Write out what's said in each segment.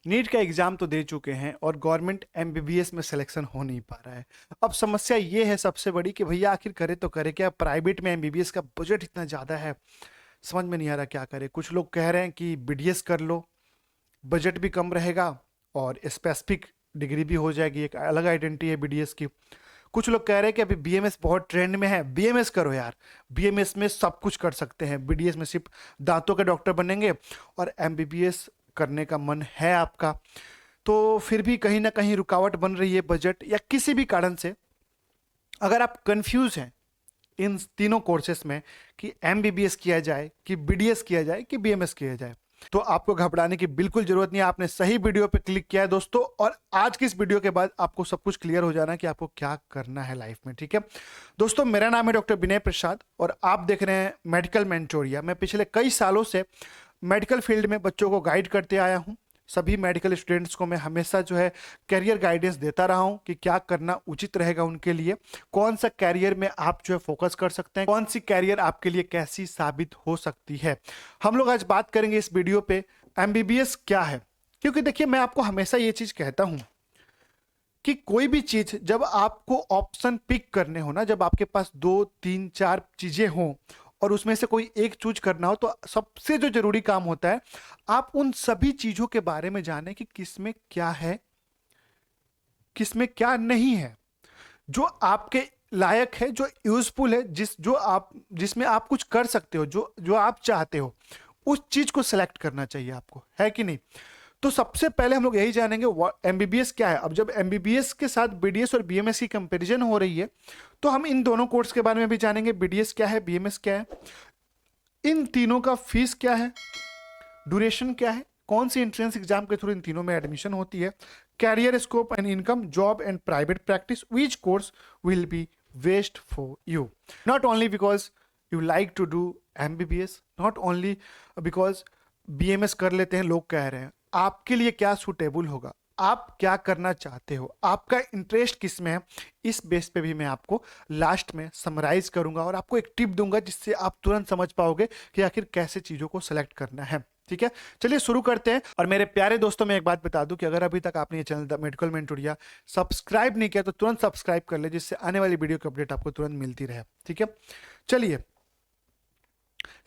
NEET का exam तो दे चुके हैं और गवर्नमेंट एमबीबीएस में सिलेक्शन हो नहीं पा रहा है। अब समस्या ये है सबसे बड़ी कि भैया आखिर करे तो करे क्या। प्राइवेट में एमबीबीएस का बजट इतना ज़्यादा है, समझ में नहीं आ रहा क्या करे। कुछ लोग कह रहे हैं कि बीडीएस कर लो, बजट भी कम रहेगा और स्पेसिफिक डिग्री भी हो जाएगी, एक अलग आइडेंटिटी है बीडीएस की। कुछ लोग कह रहे हैं कि अभी बीएमएस बहुत ट्रेंड में है, बीएमएस करो यार, बीएमएस में सब कुछ कर सकते हैं, बीडीएस में सिर्फ दांतों के डॉक्टर बनेंगे। और एमबीबीएस करने का मन है आपका तो फिर भी कहीं ना कहीं रुकावट बन रही है बजट या किसी भी कारण से। अगर आप कंफ्यूज हैं इन तीनों कोर्सेस में कि एमबीबीएस किया जाए कि बीडीएस किया जाए कि बीएमएस किया जाए, तो आपको घबराने की बिल्कुल जरूरत नहीं है। आपने सही वीडियो पे क्लिक किया है दोस्तों, और आज की इस वीडियो के बाद आपको सब कुछ क्लियर हो जाना है कि आपको क्या करना है लाइफ में। ठीक है दोस्तों, मेरा नाम है डॉक्टर विनय प्रसाद और आप देख रहे हैं मेडिकल मेंटोरिया। मैं पिछले कई सालों से मेडिकल फील्ड में बच्चों को गाइड करते आया हूं। सभी मेडिकल स्टूडेंट्स को मैं हमेशा जो है करियर गाइडेंस देता रहा हूं कि क्या करना उचित रहेगा उनके लिए, कौन सा कैरियर में आप जो है फोकस कर सकते हैं, कौन सी कैरियर आपके लिए कैसी साबित हो सकती है। हम लोग आज बात करेंगे इस वीडियो पे एमबीबीएस क्या है। क्योंकि देखिए, मैं आपको हमेशा ये चीज कहता हूं कि कोई भी चीज जब आपको ऑप्शन पिक करने हो ना, जब आपके पास 2 3 4 चीजें हों और उसमें से कोई एक चूज करना हो, तो सबसे जो जरूरी काम होता है आप उन सभी चीजों के बारे में जाने कि किसमें क्या है, किसमें क्या नहीं है, जो आपके लायक है, जो यूजफुल है, जिसमें आप कुछ कर सकते हो, जो आप चाहते हो, उस चीज को सिलेक्ट करना चाहिए आपको, है कि नहीं। तो सबसे पहले हम लोग यही जानेंगे एमबीबीएस क्या है। अब जब एमबीबीएस के साथ बीडीएस और बीएमएस की कंपैरिजन हो रही है तो हम इन दोनों कोर्स के बारे में भी जानेंगे, बीडीएस क्या है, बीएमएस क्या है, इन तीनों का फीस क्या है, ड्यूरेशन क्या है, कौन सी एंट्रेंस एग्जाम के थ्रू इन तीनों में एडमिशन होती है, career scope and income, job and private practice, which course will be best for you, not only because you like to do MBBS, not only because BMS कर लेते हैं लोग कह रहे हैं, आपके लिए क्या सूटेबल होगा, आप क्या करना चाहते हो, आपका इंटरेस्ट किस में है, इस बेस पे भी मैं आपको लास्ट में समराइज करूंगा और आपको एक टिप दूंगा जिससे आप तुरंत समझ पाओगे कि आखिर कैसे चीजों को सेलेक्ट करना है। ठीक है, चलिए शुरू करते हैं। और मेरे प्यारे दोस्तों, मैं एक बात बता दूं कि अगर अभी तक आपने ये चैनल द मेडिकल मेंटोरिया सब्सक्राइब नहीं किया तो तुरंत सब्सक्राइब कर ले, जिससे आने वाली वीडियो की अपडेट आपको तुरंत मिलती रहे। ठीक है, चलिए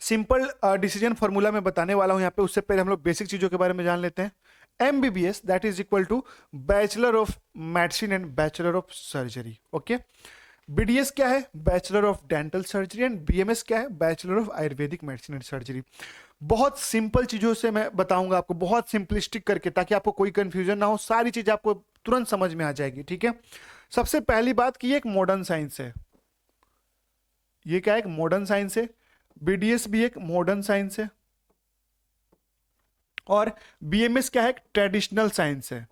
सिंपल डिसीजन फॉर्मूला में बताने वाला हूं यहाँ पे। उससे पहले हम लोग बेसिक चीजों के बारे में जान लेते हैं। MBBS that is equal to bachelor of medicine and bachelor of surgery. Okay, BDS क्या है, bachelor of dental surgery, and BMS क्या है, bachelor of ayurvedic medicine and surgery. बहुत सिंपल चीजों से मैं बताऊंगा आपको, बहुत सिंपलिस्टिक करके, ताकि आपको कोई कंफ्यूजन ना हो, सारी चीजें आपको तुरंत समझ में आ जाएगी। ठीक है, सबसे पहली बात कि ये एक मॉडर्न साइंस है। ये क्या है, एक मॉडर्न साइंस है। बीडीएस भी एक मॉडर्न साइंस है और बीएमएस क्या है, एक ट्रेडिशनल साइंस है।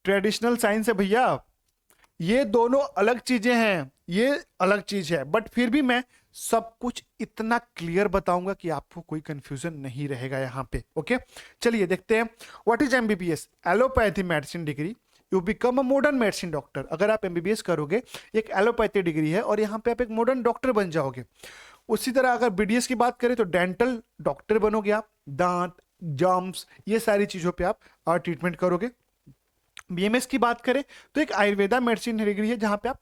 ट्रेडिशनल साइंस है भैया, ये दोनों अलग चीजें हैं, ये अलग चीज है, बट फिर भी मैं सब कुछ इतना क्लियर बताऊंगा कि आपको कोई कंफ्यूजन नहीं रहेगा यहां पे। ओके, चलिए देखते हैं। What is MBBS, allopathy medicine degree, you become a modern medicine doctor. अगर आप एमबीबीएस करोगे, एक एलोपैथी डिग्री है और यहाँ पे आप एक मॉडर्न डॉक्टर बन जाओगे। उसी तरह अगर बीडीएस की बात करें तो डेंटल डॉक्टर बनोगे आप, दांत, जम्स, ये सारी चीजों पे आप ट्रीटमेंट करोगे। बीएमएस की बात करें तो एक आयुर्वेदा मेडिसिन डिग्री है, जहां पे आप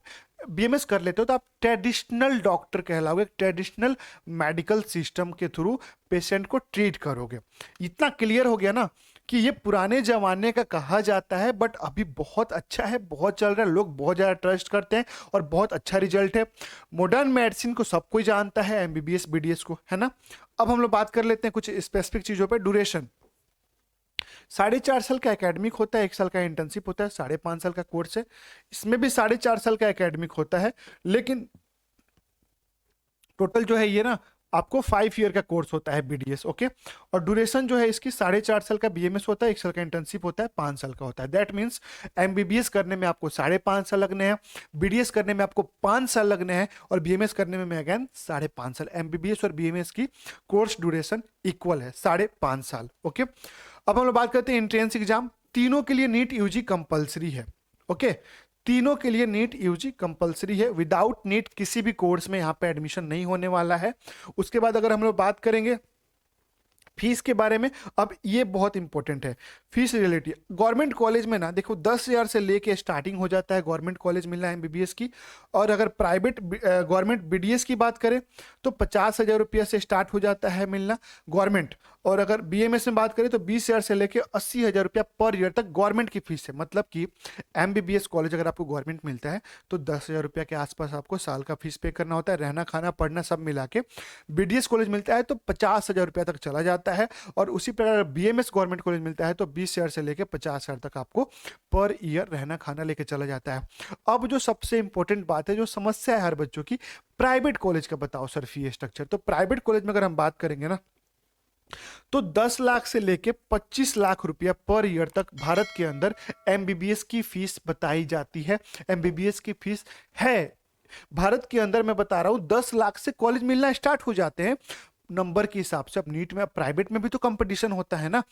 बीएमएस कर लेते हो तो आप ट्रेडिशनल डॉक्टर कहलाओगे, ट्रेडिशनल मेडिकल सिस्टम के थ्रू पेशेंट को ट्रीट करोगे। इतना क्लियर हो गया ना कि ये पुराने जमाने का कहा जाता है, बट अभी बहुत अच्छा है, बहुत चल रहा है, लोग बहुत ज़्यादा ट्रस्ट करते हैं और बहुत अच्छा रिजल्ट है। मॉडर्न मेडिसिन को सब कोई जानता है, एमबीबीएस बीडीएस को, है ना। अब हम लोग बात कर लेते हैं कुछ स्पेसिफिक चीज़ों पर। ड्यूरेशन 4.5 साल का एकेडमिक होता है, 1 साल का इंटर्नशिप होता है, 5.5 साल का कोर्स है। इसमें भी 4.5 साल का एकेडमिक होता है, लेकिन टोटल जो है ये ना आपको 5 ईयर का कोर्स होता है बीडीएस। ओके, और ड्यूरेशन जो है इसकी 4.5 साल का बीएमएस होता है, 1 साल का इंटर्नशिप होता है, 5 साल का होता है। दैट मीन्स एमबीबीएस करने में आपको 5.5 साल लगने हैं, बीडीएस करने में आपको 5 साल लगने हैं, और बीएमएस करने में अगेन 5.5 साल। एमबीबीएस और बीएमएस की कोर्स ड्यूरेशन इक्वल है, 5.5 साल। ओके, अब हम लोग बात करते हैं एंट्रेंस एग्जाम। तीनों के लिए नीट यूजी कंपलसरी है। ओके, तीनों के लिए नीट यूजी कंपलसरी है। विदाउट नीट किसी भी कोर्स में यहाँ पे एडमिशन नहीं होने वाला है। उसके बाद अगर हम लोग बात करेंगे फीस के बारे में, अब ये बहुत इंपॉर्टेंट है। फीस रियलिटी गवर्नमेंट कॉलेज में ना देखो 10,000 से लेके स्टार्टिंग हो जाता है गवर्नमेंट कॉलेज मिलना है एमबीबीएस की। और अगर प्राइवेट गवर्नमेंट बीडीएस की बात करें तो 50,000 रुपया से स्टार्ट हो जाता है मिलना गवर्नमेंट। और अगर बीएमएस में बात करें तो 20,000 से लेके 80,000 रुपया पर ईयर तक गवर्नमेंट की फीस है। मतलब कि एमबीबीएस कॉलेज अगर आपको गवर्नमेंट मिलता है तो 10,000 रुपया के आसपास आपको साल का फीस पे करना होता है, रहना खाना पढ़ना सब मिला के। बीडीएस कॉलेज मिलता है तो 50,000 रुपया तक चला जाता है। और उसी प्रकार बीएमएस गवर्नमेंट कॉलेज मिलता है तो 20,000 से लेके 50,000 तक आपको पर ईयर रहना खाना लेके चला जाता है। अब जो सबसे इंपॉर्टेंट बात है, जो समस्या है हर बच्चों की, प्राइवेट कॉलेज का बताओ सर फी स्ट्रक्चर। तो प्राइवेट कॉलेज में अगर हम बात करेंगे ना तो 10 लाख से लेके 25 लाख रुपया पर ईयर तक भारत के अंदर एमबीबीएस की फीस बताई जाती है। एमबीबीएस की फीस है भारत के अंदर, मैं बता रहा हूं 10 लाख से कॉलेज मिलना स्टार्ट हो जाते हैं नंबर के हिसाब से। अब नीट में प्राइवेट में भी तो कंपटीशन होता है ना,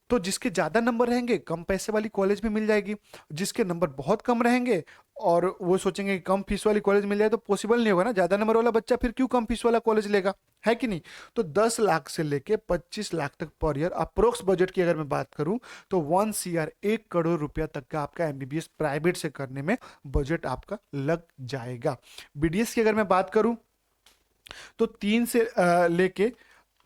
तो जिसके ज्यादा नंबर रहेंगे कम पैसे वाली कॉलेज में मिल जाएगी, जिसके नंबर बहुत कम रहेंगे और वो सोचेंगे कि कम फीस वाली कॉलेज मिल जाए तो पॉसिबल नहीं होगा ना, ज्यादा नंबर वाला बच्चा फिर क्यों कम फीस वाला कॉलेज लेगा, है कि नहीं। तो 10 लाख से लेके 25 लाख तक पर ईयर अप्रोक्स बजट की अगर मैं बात करूं तो 1 CR 1 करोड़ रुपया तक का आपका एमबीबीएस प्राइवेट से करने में बजट आपका लग जाएगा। बीडीएस की अगर मैं बात करूं तो 3 से लेके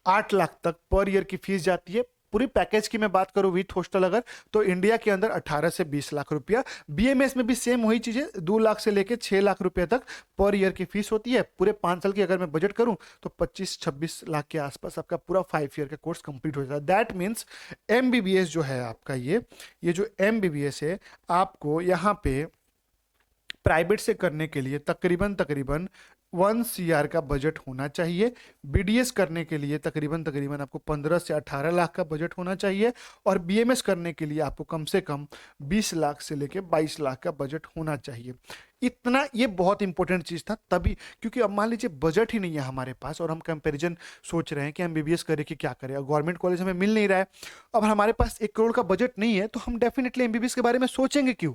8 लाख तक पर ईयर की फीस जाती है। पूरी पैकेज की मैं बात करूं विथ हॉस्टल अगर, तो इंडिया के अंदर 18 से 20 लाख रुपया। बीएमएस में भी सेम वही चीजें, 2 लाख से लेके 6 लाख रुपया तक पर ईयर की फीस होती है। पूरे 5 साल की अगर मैं बजट करूं तो 25-26 लाख के आसपास आपका पूरा 5 ईयर का कोर्स कंप्लीट हो जाता है। दैट मीन्स एमबीबीएस जो है आपका, ये जो एमबीबीएस है आपको यहाँ पे प्राइवेट से करने के लिए तकरीबन 1 CR का बजट होना चाहिए। बीडीएस करने के लिए तकरीबन आपको 15 से 18 लाख का बजट होना चाहिए। और बीएमएस करने के लिए आपको कम से कम 20 लाख से लेके 22 लाख का बजट होना चाहिए। इतना ये बहुत इंपॉर्टेंट चीज था तभी, क्योंकि अब मान लीजिए बजट ही नहीं है हमारे पास और हम कंपैरिजन सोच रहे हैं कि हम बीबीएस करें कि क्या करें, गवर्नमेंट कॉलेज हमें मिल नहीं रहा है। अब हमारे पास 1 करोड़ का बजट नहीं है तो हम डेफिनेटली एमबीबीएस के बारे में सोचेंगे क्यों,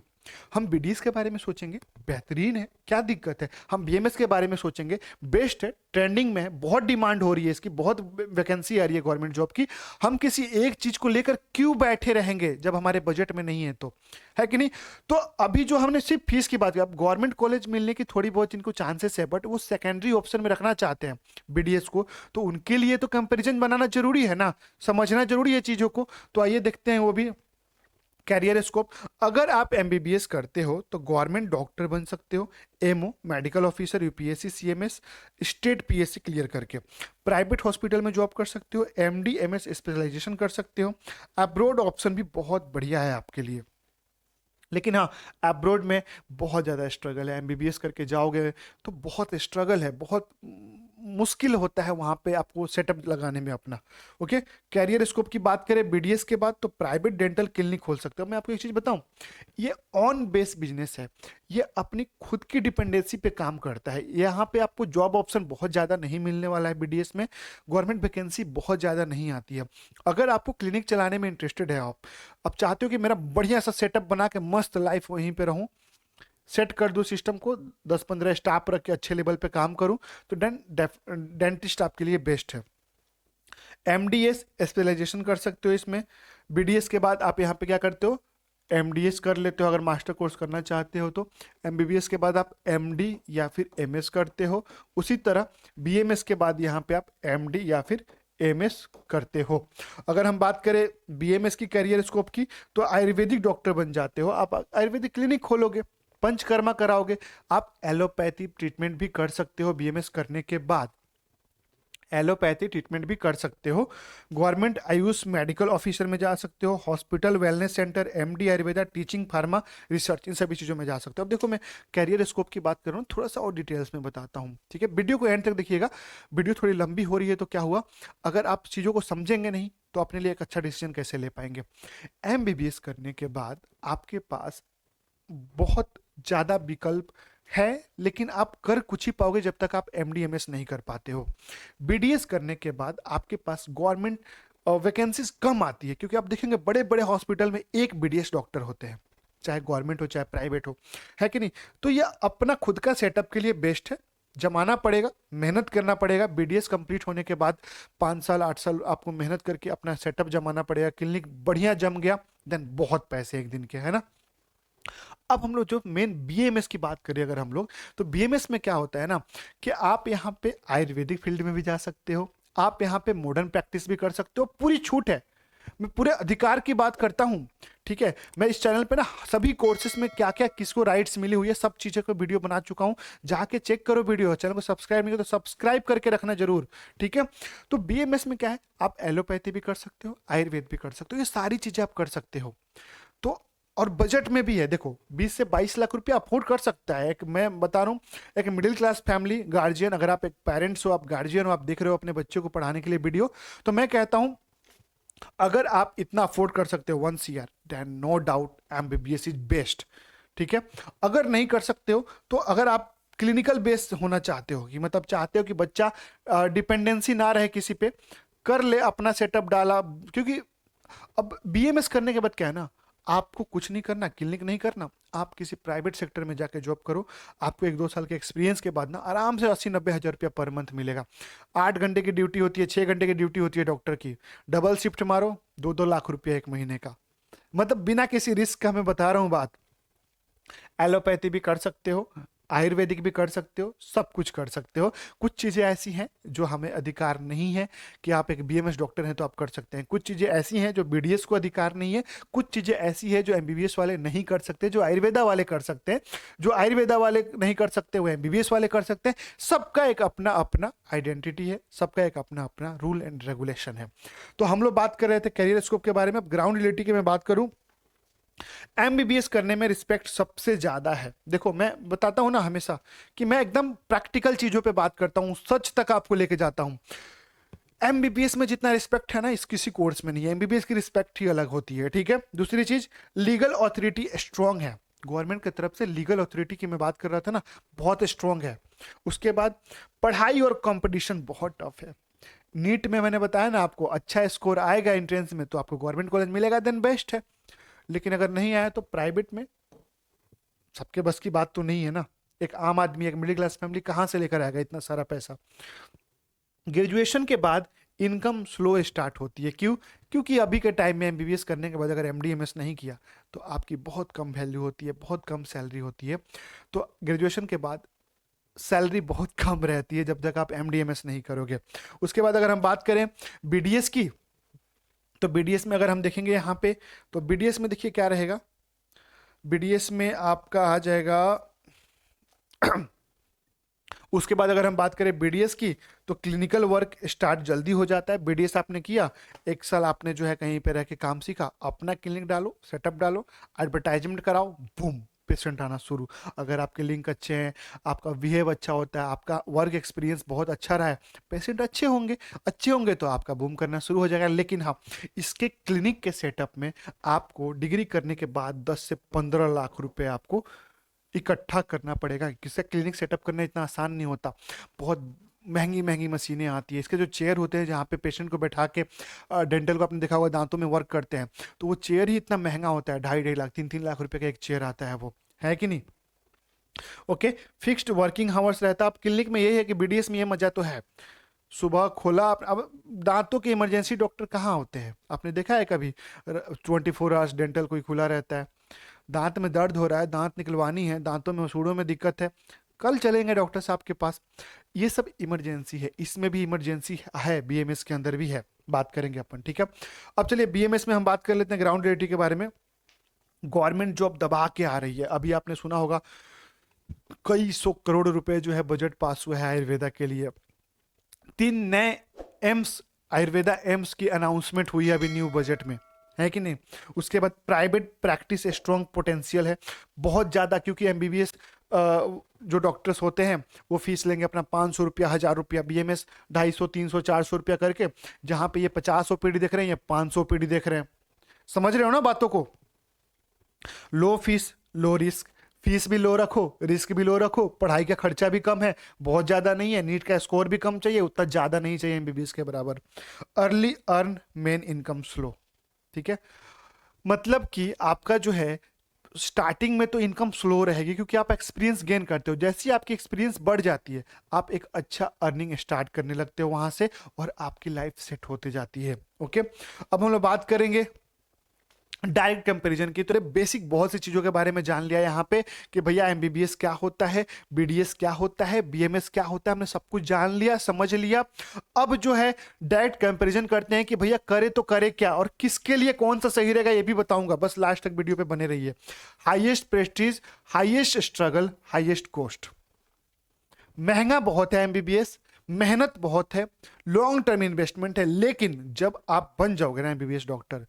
हम बीडीएस के बारे में सोचेंगे, बेहतरीन है, क्या दिक्कत है। हम बीएमएस के बारे में सोचेंगे, बेस्ट है, ट्रेंडिंग में है, बहुत डिमांड हो रही है इसकी, बहुत वैकेंसी आ रही है गवर्नमेंट जॉब की। हम किसी एक चीज को लेकर क्यों बैठे रहेंगे जब हमारे बजट में नहीं है, तो है कि नहीं। तो अभी जो हमने सिर्फ फीस की बात की, अब गवर्नमेंट कॉलेज मिलने की थोड़ी बहुत इनको चांसेस है, बट वो सेकेंडरी ऑप्शन में रखना चाहते हैं बीडीएस को, तो उनके लिए तो कंपेरिजन बनाना जरूरी है ना, समझना जरूरी है चीजों को। तो आइए देखते हैं वो भी कैरियर स्कोप। अगर आप एमबीबीएस करते हो तो गवर्नमेंट डॉक्टर बन सकते हो, MO medical officer, UPSC CMS, state PSC clear करके। प्राइवेट हॉस्पिटल में जॉब कर सकते हो, एमडी एमएस स्पेशलाइजेशन कर सकते हो। अब्रॉड ऑप्शन भी बहुत बढ़िया है आपके लिए, लेकिन हाँ अब्रॉड में बहुत ज़्यादा स्ट्रगल है। एमबीबीएस करके जाओगे तो बहुत स्ट्रगल है, बहुत मुश्किल होता है वहाँ पे आपको सेटअप लगाने में अपना। ओके, कैरियर स्कोप की बात करें बीडीएस के बाद तो प्राइवेट डेंटल क्लिनिक खोल सकते हो। मैं आपको एक चीज़ बताऊँ, ये ऑन बेस बिजनेस है, ये अपनी खुद की डिपेंडेंसी पे काम करता है। यहाँ पे आपको जॉब ऑप्शन बहुत ज़्यादा नहीं मिलने वाला है बीडीएस में, गवर्नमेंट वैकेंसी बहुत ज़्यादा नहीं आती है। अगर आपको क्लिनिक चलाने में इंटरेस्टेड है, आप चाहते हो कि मेरा बढ़िया सा सेटअप बना के मस्त लाइफ वहीं पे रहूं, सेट कर दूं सिस्टम को, 10-15 स्टाफ रख के अच्छे लेवल पे काम करूं, तो डेंटिस्ट आपके लिए बेस्ट है। एमडीएस स्पेशलाइजेशन कर सकते हो इसमें। बीडीएस के बाद आप यहाँ पे क्या करते हो, एमडीएस कर लेते हो अगर मास्टर कोर्स करना चाहते हो तो। एमबीबीएस के बाद आप एमडी या फिर एमएस करते हो। उसी तरह बीएमएस के बाद यहाँ पे आप एमडी या फिर एमएस करते हो। अगर हम बात करें बीएमएस की कैरियर स्कोप की तो आयुर्वेदिक डॉक्टर बन जाते हो आप, आयुर्वेदिक क्लिनिक खोलोगे, पंचकर्मा कराओगे, आप एलोपैथी ट्रीटमेंट भी कर सकते हो बीएमएस करने के बाद, एलोपैथी ट्रीटमेंट भी कर सकते हो। गवर्नमेंट आयुष मेडिकल ऑफिसर में जा सकते हो, hospital wellness centre, MD Ayurveda, teaching, pharma, research, इन सभी चीज़ों में जा सकते हो। अब देखो मैं कैरियर स्कोप की बात कर रहा हूँ, थोड़ा सा और डिटेल्स में बताता हूँ, ठीक है। वीडियो को एंड तक देखिएगा, वीडियो थोड़ी लंबी हो रही है तो क्या हुआ, अगर आप चीज़ों को समझेंगे नहीं तो अपने लिए एक अच्छा डिसीजन कैसे ले पाएंगे। एमबीबीएस करने के बाद आपके पास बहुत ज़्यादा विकल्प है, लेकिन आप कर कुछ ही पाओगे जब तक आप एमडीएमएस नहीं कर पाते हो। बीडीएस करने के बाद आपके पास गवर्नमेंट वैकेंसीज कम आती है, क्योंकि आप देखेंगे बड़े बड़े हॉस्पिटल में एक बीडीएस डॉक्टर होते हैं, चाहे गवर्नमेंट हो चाहे प्राइवेट हो, है कि नहीं। तो ये अपना खुद का सेटअप के लिए बेस्ट है, जमाना पड़ेगा, मेहनत करना पड़ेगा। बीडीएस कंप्लीट होने के बाद 5 साल 8 साल आपको मेहनत करके अपना सेटअप जमाना पड़ेगा। क्लिनिक बढ़िया जम गया, देन बहुत पैसे एक दिन के, है ना। अब हम लोग जो मेन बीएमएस की बात करें अगर हम लोग, तो बीएमएस में क्या होता है ना कि आप यहाँ पे आयुर्वेदिक फील्ड में भी जा सकते हो, आप यहाँ पे मॉडर्न प्रैक्टिस भी कर सकते हो, पूरी छूट है। मैं पूरे अधिकार की बात करता हूँ, ठीक है। मैं इस चैनल पे ना सभी कोर्सेज में क्या क्या किसको राइट्स मिली हुई है सब चीज़ों को वीडियो बना चुका हूँ, जाके चेक करो वीडियो। चैनल को सब्सक्राइब नहीं किया तो सब्सक्राइब करके रखना जरूर, ठीक है। तो बीएमएस में क्या है, आप एलोपैथी भी कर सकते हो, आयुर्वेद भी कर सकते हो, ये सारी चीज़ें आप कर सकते हो। तो और बजट में भी है, देखो 20 से 22 लाख रुपया अफोर्ड कर सकता है। एक मैं बता रहा हूँ, एक मिडिल क्लास फैमिली गार्जियन, अगर आप एक पेरेंट्स हो, आप गार्जियन हो, आप देख रहे हो अपने बच्चों को पढ़ाने के लिए वीडियो, तो मैं कहता हूँ अगर आप इतना अफोर्ड कर सकते हो 1 CR, then no doubt MBBS is best, ठीक है। अगर नहीं कर सकते हो तो अगर आप क्लिनिकल बेस्ड होना चाहते हो, कि मतलब चाहते हो कि बच्चा डिपेंडेंसी ना रहे किसी पे, कर ले अपना सेटअप डाला, क्योंकि अब बीएमएस करने के बाद क्या है ना, आपको कुछ नहीं करना, क्लिनिक नहीं करना, आप किसी प्राइवेट सेक्टर में जाके जॉब करो, आपको 1-2 साल के एक्सपीरियंस के बाद ना आराम से 80-90 हज़ार रुपया पर मंथ मिलेगा। 8 घंटे की ड्यूटी होती है, 6 घंटे की ड्यूटी होती है डॉक्टर की, डबल शिफ्ट मारो, 2-2 लाख रुपया एक महीने का, मतलब बिना किसी रिस्क का मैं बता रहा हूँ बात। एलोपैथी भी कर सकते हो, आयुर्वेदिक भी कर सकते हो, सब कुछ कर सकते हो। कुछ चीज़ें ऐसी हैं जो हमें अधिकार नहीं है कि आप एक बीएमएस डॉक्टर हैं तो आप कर सकते हैं, कुछ चीज़ें ऐसी हैं जो बीडीएस को अधिकार नहीं है, कुछ चीज़ें ऐसी हैं जो एमबीबीएस वाले नहीं कर सकते, जो आयुर्वेदा वाले कर सकते हैं, जो आयुर्वेदा वाले नहीं कर सकते वो एमबीबीएस वाले कर सकते हैं। सबका एक अपना अपना आइडेंटिटी है, सबका एक अपना अपना रूल एंड रेगुलेशन है। तो हम लोग बात कर रहे थे करियर स्कोप के बारे में। अब ग्राउंड रियलिटी की मैं बात करूं, एमबीबीएस करने में रिस्पेक्ट सबसे ज्यादा है। देखो मैं बताता हूं ना हमेशा कि मैं एकदम प्रैक्टिकल चीजों पे बात करता हूं, सच तक आपको लेके जाता हूं। एमबीबीएस में जितना रिस्पेक्ट है ना इस किसी कोर्स में नहीं है, एमबीबीएस की रिस्पेक्ट ही अलग होती है, ठीक है। दूसरी चीज, लीगल अथॉरिटी स्ट्रांग है, गवर्नमेंट की तरफ से लीगल अथॉरिटी की मैं बात कर रहा था ना, बहुत स्ट्रांग है। उसके बाद पढ़ाई और कंपटीशन बहुत टफ है। नीट में मैंने बताया ना आपको, अच्छा स्कोर आएगा एंट्रेंस में तो आपको गवर्नमेंट कॉलेज मिलेगा, देन बेस्ट है। लेकिन अगर नहीं आया तो प्राइवेट में, सबके बस की बात तो नहीं है ना। एक आम आदमी, एक मिडिल क्लास फैमिली कहाँ से लेकर आएगा इतना सारा पैसा। ग्रेजुएशन के बाद इनकम स्लो स्टार्ट होती है, क्यों? क्योंकि अभी के टाइम में एमबीबीएस करने के बाद अगर एमडीएमएस नहीं किया तो आपकी बहुत कम वैल्यू होती है, बहुत कम सैलरी होती है। तो ग्रेजुएशन के बाद सैलरी बहुत कम रहती है जब तक आप एमडीएमएस नहीं करोगे। उसके बाद अगर हम बात करें बीडीएस की, तो बीडीएस में अगर हम देखेंगे यहाँ पे, तो बीडीएस में देखिए क्या रहेगा, बीडीएस में आपका आ जाएगा उसके बाद अगर हम बात करें बीडीएस की, तो क्लिनिकल वर्क स्टार्ट जल्दी हो जाता है। बीडीएस आपने किया, 1 साल आपने जो है कहीं पे रह के काम सीखा, अपना क्लिनिक डालो, सेटअप डालो, एडवर्टाइजमेंट कराओ, बूम पेशेंट आना शुरू। अगर आपके लिंक अच्छे हैं, आपका बिहेव अच्छा होता है, आपका वर्क एक्सपीरियंस बहुत अच्छा रहा है, पेशेंट अच्छे होंगे तो आपका बूम करना शुरू हो जाएगा। लेकिन हाँ, इसके क्लिनिक के सेटअप में आपको डिग्री करने के बाद 10 से 15 लाख रुपए आपको इकट्ठा करना पड़ेगा। किसी क्लिनिक सेटअप करना इतना आसान नहीं होता, बहुत महंगी महंगी मशीनें आती है। इसके जो चेयर होते हैं जहाँ पे पेशेंट को बैठा के डेंटल को आपने देखा होगा दांतों में वर्क करते हैं, तो वो चेयर ही इतना महंगा होता है, 2.5-2.5 लाख 3-3 लाख रुपए का एक चेयर आता है, वो है कि नहीं। ओके, फिक्स्ड वर्किंग आवर्स रहता है। अब क्लिनिक में यही है कि बीडीएस में ये मजा तो है, सुबह खोला अब दांतों के इमरजेंसी डॉक्टर कहाँ होते हैं, आपने देखा है कभी? 24 आवर्स डेंटल कोई खुला रहता है। दांत में दर्द हो रहा है, दांत निकलवानी है, दांतों में सूढ़ों में दिक्कत है, कल चलेंगे डॉक्टर साहब के पास। ये सब इमरजेंसी है, इसमें भी इमरजेंसी है, बीएमएस के अंदर भी है, बात करेंगे अपन, ठीक है। अब चलिए बीएमएस में हम बात कर लेते हैं ग्राउंड रियलिटी के बारे में। गवर्नमेंट जॉब दबा के आ रही है, अभी आपने सुना होगा कई 100 करोड़ रुपए जो है बजट पास हुआ है आयुर्वेदा के लिए। 3 नए एम्स, आयुर्वेदा एम्स की अनाउंसमेंट हुई है अभी न्यू बजट में, है कि नहीं। उसके बाद प्राइवेट प्रैक्टिस स्ट्रॉन्ग पोटेंशियल है बहुत ज़्यादा, क्योंकि एमबीबीएस जो डॉक्टर्स होते हैं वो फीस लेंगे अपना 500 रुपया, 1000 रुपया, बीएमएस 250, 300, 400 रुपया करके। जहाँ पे ये 50 ओपीडी देख रहे हैं, ये 500 ओपीडी देख रहे हैं। समझ रहे हो ना बातों को? लो फीस लो रिस्क, फीस भी लो रखो, रिस्क भी लो रखो, पढ़ाई का खर्चा भी कम है, बहुत ज़्यादा नहीं है, नीट का स्कोर भी कम चाहिए, उतना ज़्यादा नहीं चाहिए एमबीबीएस के बराबर। Early earn main income slow, ठीक है। मतलब कि आपका जो है स्टार्टिंग में तो इनकम स्लो रहेगी क्योंकि आप एक्सपीरियंस गेन करते हो। जैसे ही आपकी एक्सपीरियंस बढ़ जाती है आप एक अच्छा अर्निंग स्टार्ट करने लगते हो वहां से, और आपकी लाइफ सेट होते जाती है। ओके, अब हम लोग बात करेंगे डायरेक्ट कंपैरिजन की। तो बेसिक बहुत सी चीजों के बारे में जान लिया यहाँ पे कि भैया एमबीबीएस क्या होता है, बीडीएस क्या होता है, बीएमएस क्या होता है, हमने सब कुछ जान लिया, समझ लिया। अब जो है डायरेक्ट कंपैरिजन करते हैं कि भैया करे तो करे क्या और किसके लिए कौन सा सही रहेगा ये भी बताऊंगा, बस लास्ट तक वीडियो पे बने रहिए। Highest Prestige, highest struggle, highest cost. महंगा बहुत है एमबीबीएस, मेहनत बहुत है, लॉन्ग टर्म इन्वेस्टमेंट है, लेकिन जब आप बन जाओगे ना एमबीबीएस डॉक्टर,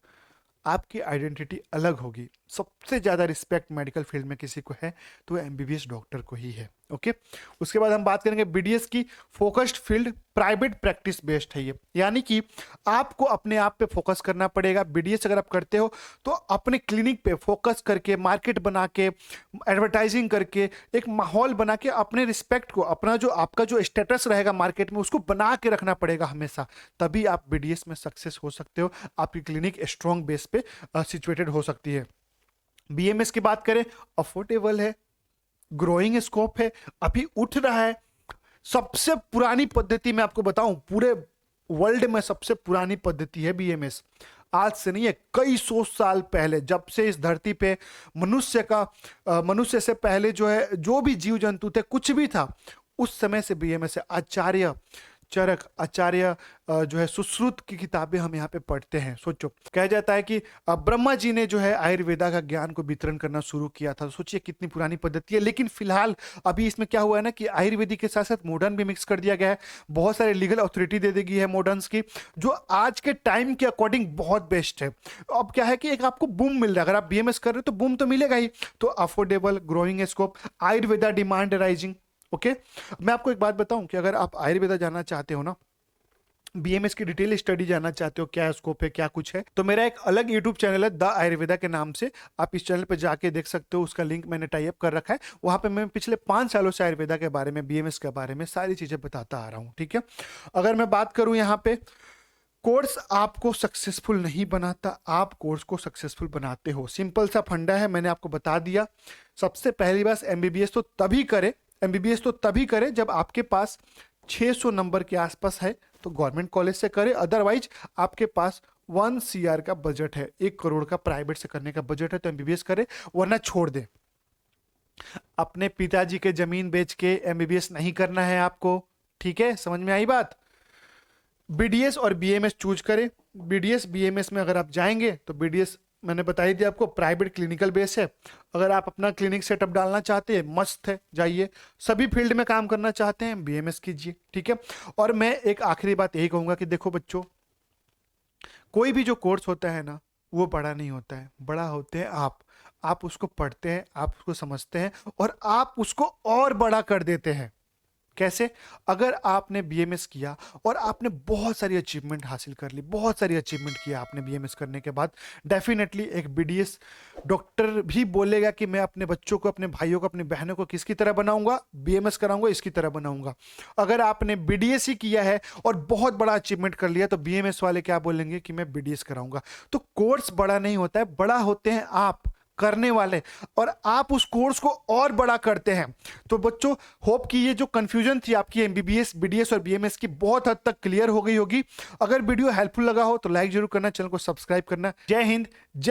आपकी आइडेंटिटी अलग होगी। सबसे ज्यादा रिस्पेक्ट मेडिकल फील्ड में किसी को है तो एमबीबीएस डॉक्टर को ही है। ओके, उसके बाद हम बात करेंगे बीडीएस की। Focused field, private practice based है ये, यानी कि आपको अपने आप पे फोकस करना पड़ेगा। बीडीएस अगर आप करते हो तो अपने क्लिनिक पे फोकस करके, मार्केट बना के, एडवर्टाइजिंग करके, एक माहौल बना के अपने रिस्पेक्ट को, अपना जो आपका जो स्टेटस रहेगा मार्केट में उसको बना के रखना पड़ेगा हमेशा, तभी आप बीडीएस में सक्सेस हो सकते हो। आपकी क्लिनिक स्ट्रॉन्ग बेस पे सिचुएटेड हो सकती है। बीएमएस की बात करें, अफोर्डेबल है, ग्रोइंग स्कोप है, अभी उठ रहा है। सबसे पुरानी पद्धति मैं आपको बताऊं, पूरे वर्ल्ड में सबसे पुरानी पद्धति है बीएमएस। आज से नहीं है, कई सौ साल पहले, जब से इस धरती पे मनुष्य से पहले जो है, जो भी जीव जंतु थे, कुछ भी था, उस समय से बीएमएस है। आचार्य चरक, आचार्य जो है सुश्रुत की किताबें हम यहाँ पे पढ़ते हैं। सोचो, कहा जाता है कि ब्रह्मा जी ने जो है आयुर्वेदा का ज्ञान को वितरण करना शुरू किया था। सोचिए कितनी पुरानी पद्धति है। लेकिन फिलहाल अभी इसमें क्या हुआ है ना कि आयुर्वेदिक के साथ साथ मॉडर्न भी मिक्स कर दिया गया है। बहुत सारे लीगल अथॉरिटी दे दी गई है मॉडर्न्स की, जो आज के टाइम के अकॉर्डिंग बहुत बेस्ट है। अब क्या है कि एक आपको बूम मिल रहा है, अगर आप बीएमएस कर रहे हो तो बूम तो मिलेगा ही। तो affordable, growing scope, Ayurveda demand rising. Okay, मैं आपको एक बात बताऊं कि अगर आप आयुर्वेदा जानना चाहते हो ना, बीएमएस की डिटेल स्टडी जानना चाहते हो, क्या स्कोप है, क्या कुछ है, तो मेरा एक अलग यूट्यूब चैनल है द आयुर्वेदा के नाम से, आप इस चैनल पे जाके देख सकते हो। उसका लिंक मैंने टाई अप कर रखा है। वहां पे मैं पिछले 5 सालों से आयुर्वेदा के बारे में, बीएमएस के बारे में सारी चीजें बताता आ रहा हूं। ठीक है, अगर मैं बात करूं यहाँ पे, कोर्स आपको सक्सेसफुल नहीं बनाता, आप कोर्स को सक्सेसफुल बनाते हो। सिंपल सा फंडा है, मैंने आपको बता दिया। सबसे पहली बात, एमबीबीएस तो तभी करे, एमबीबीएस तो तभी करे जब आपके पास 600 नंबर के आसपास है तो गवर्नमेंट कॉलेज से करे। अदरवाइज आपके पास 1 CR का बजट है, 1 करोड़ का प्राइवेट से करने का बजट है, तो एमबीबीएस करे, वरना छोड़ दे। अपने पिताजी के जमीन बेच के एमबीबीएस नहीं करना है आपको। ठीक है, समझ में आई बात। बीडीएस और बीएमएस चूज करें। बीडीएस बीएमएस में अगर आप जाएंगे तो बीडीएस मैंने बता ही दिया आपको, प्राइवेट क्लिनिकल बेस है। अगर आप अपना क्लिनिक सेटअप डालना चाहते हैं, मस्त है, जाइए। सभी फील्ड में काम करना चाहते हैं, बीएमएस कीजिए। ठीक है, और मैं एक आखिरी बात यही कहूंगा कि देखो बच्चों, कोई भी जो कोर्स होता है ना, वो बड़ा नहीं होता है, बड़ा होते हैं आप उसको पढ़ते हैं, आप उसको समझते हैं और आप उसको और बड़ा कर देते हैं। कैसे? अगर आपने बीएमएस किया और आपने बहुत सारी अचीवमेंट हासिल कर ली, बहुत सारी अचीवमेंट किया आपने बीएमएस करने के बाद, डेफिनेटली एक बीडीएस डॉक्टर भी बोलेगा कि मैं अपने बच्चों को, अपने भाइयों को, अपनी बहनों को किसकी तरह बनाऊंगा? बीएमएस कराऊंगा, इसकी तरह बनाऊंगा। अगर आपने बीडीएस ही किया है और बहुत बड़ा अचीवमेंट कर लिया तो बीएमएस वाले क्या बोलेंगे कि मैं बीडीएस कराऊंगा। तो कोर्स बड़ा नहीं होता है, बड़ा होते हैं आप करने वाले, और आप उस कोर्स को और बड़ा करते हैं। तो बच्चों, होप कि ये जो कंफ्यूजन थी आपकी एमबीबीएस, बीडीएस और बीएमएस की, बहुत हद तक क्लियर हो गई होगी। अगर वीडियो हेल्पफुल लगा हो तो लाइक जरूर करना, चैनल को सब्सक्राइब करना। जय हिंद, जय